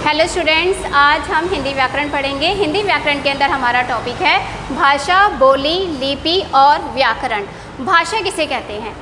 Hello students, आज हम हिंदी व्याकरण पढ़ेंगे। हिंदी व्याकरण के अंदर हमारा टॉपिक है भाषा, बोली, लिपि और व्याकरण। भाषा किसे कहते हैं?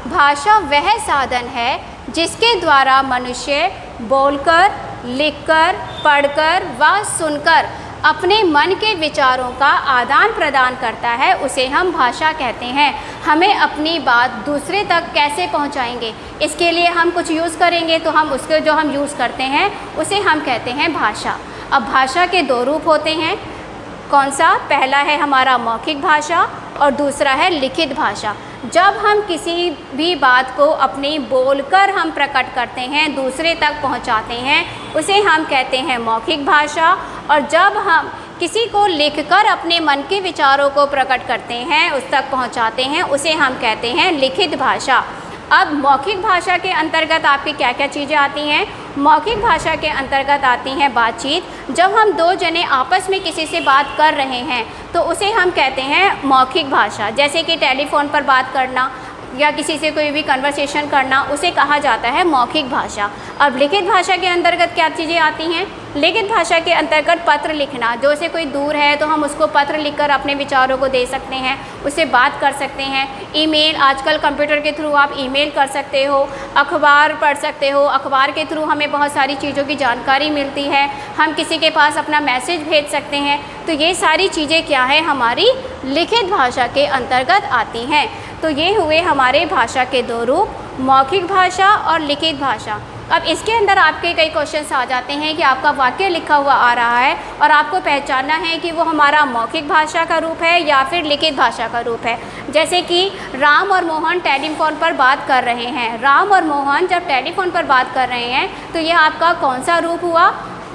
भाषा वह साधन है जिसके द्वारा मनुष्य बोलकर, लिखकर, पढ़कर व सुनकर अपने मन के विचारों का आदान प्रदान करता है, उसे हम भाषा कहते हैं। हमें अपनी बात दूसरे तक कैसे पहुंचाएंगे, इसके लिए हम कुछ यूज़ करेंगे, तो हम उसके जो हम यूज़ करते हैं उसे हम कहते हैं भाषा। अब भाषा के दो रूप होते हैं। कौन सा? पहला है हमारा मौखिक भाषा और दूसरा है लिखित भाषा। जब हम किसी भी बात को अपनी बोलकर हम प्रकट करते हैं, दूसरे तक पहुंचाते हैं, उसे हम कहते हैं मौखिक भाषा। और जब हम किसी को लिखकर अपने मन के विचारों को प्रकट करते हैं, उस तक पहुंचाते हैं, उसे हम कहते हैं लिखित भाषा। अब मौखिक भाषा के अंतर्गत आपकी क्या क्या चीज़ें आती हैं? मौखिक भाषा के अंतर्गत आती हैं बातचीत। जब हम दो जने आपस में किसी से बात कर रहे हैं तो उसे हम कहते हैं मौखिक भाषा। जैसे कि टेलीफोन पर बात करना या किसी से कोई भी कन्वर्सेशन करना, उसे कहा जाता है मौखिक भाषा। अब लिखित भाषा के अंतर्गत क्या चीज़ें आती हैं? लिखित भाषा के अंतर्गत पत्र लिखना। जो से कोई दूर है तो हम उसको पत्र लिखकर अपने विचारों को दे सकते हैं, उससे बात कर सकते हैं। ईमेल, आजकल कंप्यूटर के थ्रू आप ईमेल कर सकते हो। अखबार पढ़ सकते हो, अखबार के थ्रू हमें बहुत सारी चीज़ों की जानकारी मिलती है। हम किसी के पास अपना मैसेज भेज सकते हैं। तो ये सारी चीज़ें क्या है? हमारी लिखित भाषा के अंतर्गत आती हैं। तो ये हुए हमारे भाषा के दो रूप, मौखिक भाषा और लिखित भाषा। अब इसके अंदर आपके कई क्वेश्चंस आ जाते हैं कि आपका वाक्य लिखा हुआ आ रहा है और आपको पहचानना है कि वो हमारा मौखिक भाषा का रूप है या फिर लिखित भाषा का रूप है। जैसे कि राम और मोहन टेलीफोन पर बात कर रहे हैं। राम और मोहन जब टेलीफोन पर बात कर रहे हैं तो ये आपका कौन सा रूप हुआ?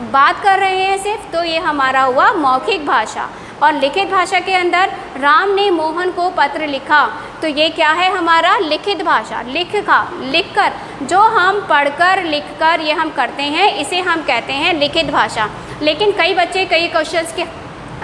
बात कर रहे हैं सिर्फ, तो ये हमारा हुआ मौखिक भाषा। और लिखित भाषा के अंदर राम ने मोहन को पत्र लिखा, तो ये क्या है? हमारा लिखित भाषा। लिखकर, जो हम पढ़कर लिखकर ये हम करते हैं, इसे हम कहते हैं लिखित भाषा। लेकिन कई बच्चे कई क्वेश्चंस के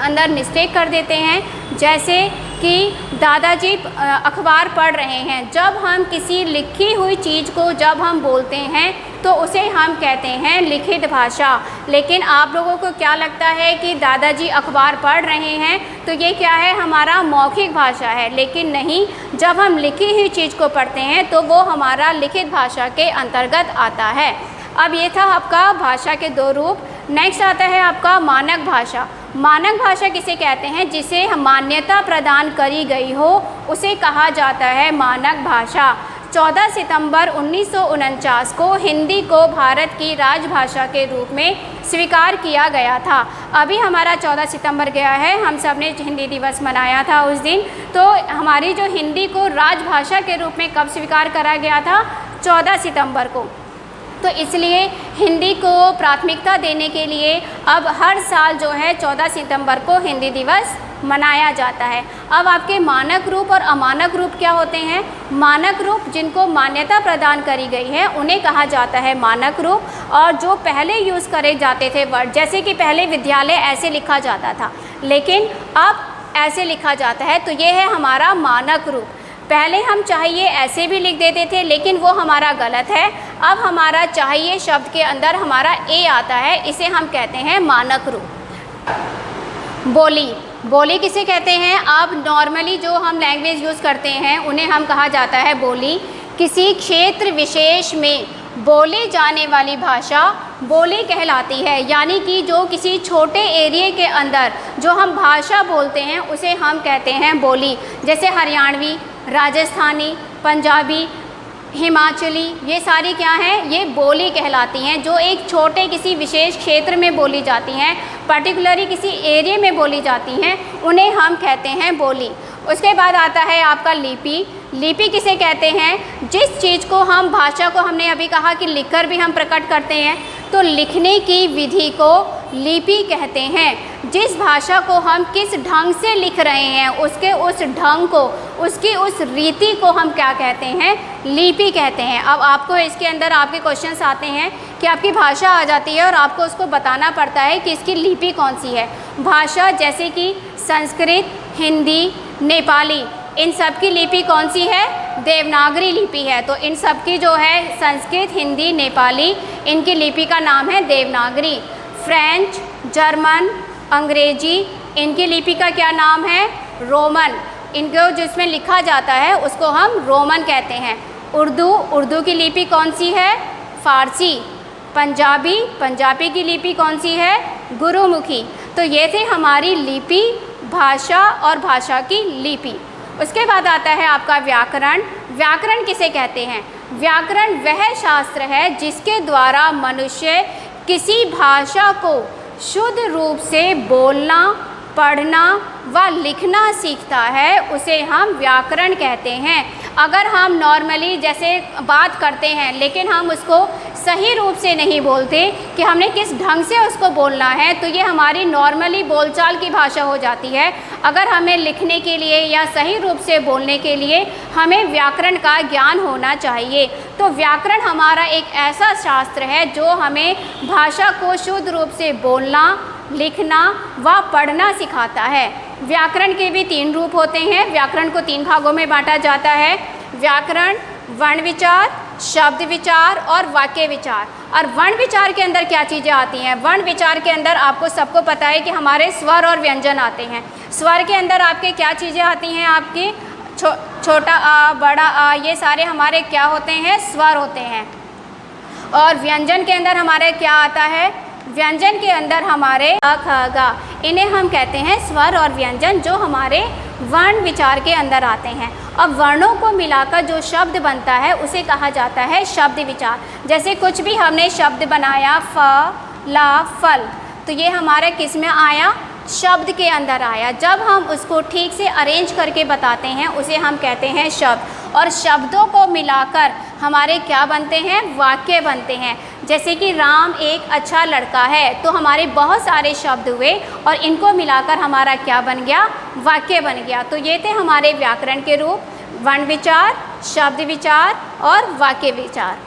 अंदर मिस्टेक कर देते हैं। जैसे कि दादाजी अखबार पढ़ रहे हैं। जब हम किसी लिखी हुई चीज़ को जब हम बोलते हैं तो उसे हम कहते हैं लिखित भाषा। लेकिन आप लोगों को क्या लगता है कि दादाजी अखबार पढ़ रहे हैं तो ये क्या है? हमारा मौखिक भाषा है। लेकिन नहीं, जब हम लिखी हुई चीज़ को पढ़ते हैं तो वो हमारा लिखित भाषा के अंतर्गत आता है। अब ये था आपका भाषा के दो रूप। नेक्स्ट आता है आपका मानक भाषा। मानक भाषा किसे कहते हैं? जिसे मान्यता प्रदान करी गई हो, उसे कहा जाता है मानक भाषा। 14 सितंबर 1949 को हिंदी को भारत की राजभाषा के रूप में स्वीकार किया गया था। अभी हमारा 14 सितंबर गया है, हम सब ने हिंदी दिवस मनाया था उस दिन। तो हमारी जो हिंदी को राजभाषा के रूप में कब स्वीकार करा गया था? 14 सितंबर को। तो इसलिए हिंदी को प्राथमिकता देने के लिए अब हर साल जो है 14 सितंबर को हिंदी दिवस मनाया जाता है। अब आपके मानक रूप और अमानक रूप क्या होते हैं? मानक रूप जिनको मान्यता प्रदान करी गई है उन्हें कहा जाता है मानक रूप। और जो पहले यूज़ करे जाते थे वर्ड, जैसे कि पहले विद्यालय ऐसे लिखा जाता था, लेकिन अब ऐसे लिखा जाता है, तो ये है हमारा मानक रूप। पहले हम चाहिए ऐसे भी लिख देते थे, लेकिन वो हमारा गलत है। अब हमारा चाहिए शब्द के अंदर हमारा ए आता है, इसे हम कहते हैं मानक रूप। बोली किसे कहते हैं? अब नॉर्मली जो हम लैंग्वेज यूज़ करते हैं उन्हें हम कहा जाता है बोली। किसी क्षेत्र विशेष में बोले जाने वाली भाषा बोली कहलाती है। यानी कि जो किसी छोटे एरिया के अंदर जो हम भाषा बोलते हैं उसे हम कहते हैं बोली। जैसे हरियाणवी, राजस्थानी, पंजाबी, हिमाचली, ये सारी क्या हैं? ये बोली कहलाती हैं, जो एक छोटे किसी विशेष क्षेत्र में बोली जाती हैं, पर्टिकुलरली किसी एरिया में बोली जाती हैं, उन्हें हम कहते हैं बोली। उसके बाद आता है आपका लिपि। लिपि किसे कहते हैं? जिस चीज़ को हम भाषा को, हमने अभी कहा कि लिखकर भी हम प्रकट करते हैं, तो लिखने की विधि को लिपि कहते हैं। जिस भाषा को हम किस ढंग से लिख रहे हैं, उसके उस ढंग को, उसकी उस रीति को हम क्या कहते हैं? लिपि कहते हैं। अब आपको इसके अंदर आपके क्वेश्चंस आते हैं कि आपकी भाषा आ जाती है और आपको उसको बताना पड़ता है कि इसकी लिपि कौन सी है। भाषा जैसे कि संस्कृत, हिंदी, नेपाली, इन सब की लिपि कौन सी है? देवनागरी लिपि है। तो इन सब की जो है संस्कृत, हिंदी, नेपाली, इनकी लिपि का नाम है देवनागरी। फ्रेंच, जर्मन, अंग्रेजी, इनकी लिपि का क्या नाम है? रोमन। इनको जिसमें लिखा जाता है उसको हम रोमन कहते हैं। उर्दू की लिपि कौन सी है? फ़ारसी। पंजाबी की लिपि कौन सी है? गुरुमुखी। तो ये थे हमारी लिपि, भाषा और भाषा की लिपि। उसके बाद आता है आपका व्याकरण। व्याकरण किसे कहते हैं? व्याकरण वह शास्त्र है जिसके द्वारा मनुष्य किसी भाषा को शुद्ध रूप से बोलना, पढ़ना व लिखना सीखता है, उसे हम व्याकरण कहते हैं। अगर हम नॉर्मली जैसे बात करते हैं लेकिन हम उसको सही रूप से नहीं बोलते कि हमने किस ढंग से उसको बोलना है, तो ये हमारी नॉर्मली बोलचाल की भाषा हो जाती है। अगर हमें लिखने के लिए या सही रूप से बोलने के लिए हमें व्याकरण का ज्ञान होना चाहिए। तो व्याकरण हमारा एक ऐसा शास्त्र है जो हमें भाषा को शुद्ध रूप से बोलना, लिखना व पढ़ना सिखाता है। व्याकरण के भी 3 रूप होते हैं। व्याकरण को 3 भागों में बांटा जाता है। व्याकरण, वर्ण विचार, शब्द विचार और वाक्य विचार। और वर्ण विचार के अंदर क्या चीज़ें आती हैं? वर्ण विचार के अंदर आपको सबको पता है कि हमारे स्वर और व्यंजन आते हैं। स्वर के अंदर आपके क्या चीज़ें आती हैं? आपकी छोटा आ, बड़ा आ, ये सारे हमारे क्या होते हैं? स्वर होते हैं। और व्यंजन के अंदर हमारे क्या आता है? व्यंजन के अंदर हमारे अ, ख, ग, इन्हें हम कहते हैं स्वर और व्यंजन, जो हमारे वर्ण विचार के अंदर आते हैं। अब वर्णों को मिलाकर जो शब्द बनता है उसे कहा जाता है शब्द विचार। जैसे कुछ भी हमने शब्द बनाया, फ, ला, फल, तो ये हमारा किस में आया? शब्द के अंदर आया। जब हम उसको ठीक से अरेंज करके बताते हैं उसे हम कहते हैं शब्द। और शब्दों को मिलाकर हमारे क्या बनते हैं? वाक्य बनते हैं। जैसे कि राम एक अच्छा लड़का है, तो हमारे बहुत सारे शब्द हुए और इनको मिलाकर हमारा क्या बन गया? वाक्य बन गया। तो ये थे हमारे व्याकरण के रूप: वर्ण विचार, शब्द विचार और वाक्य विचार।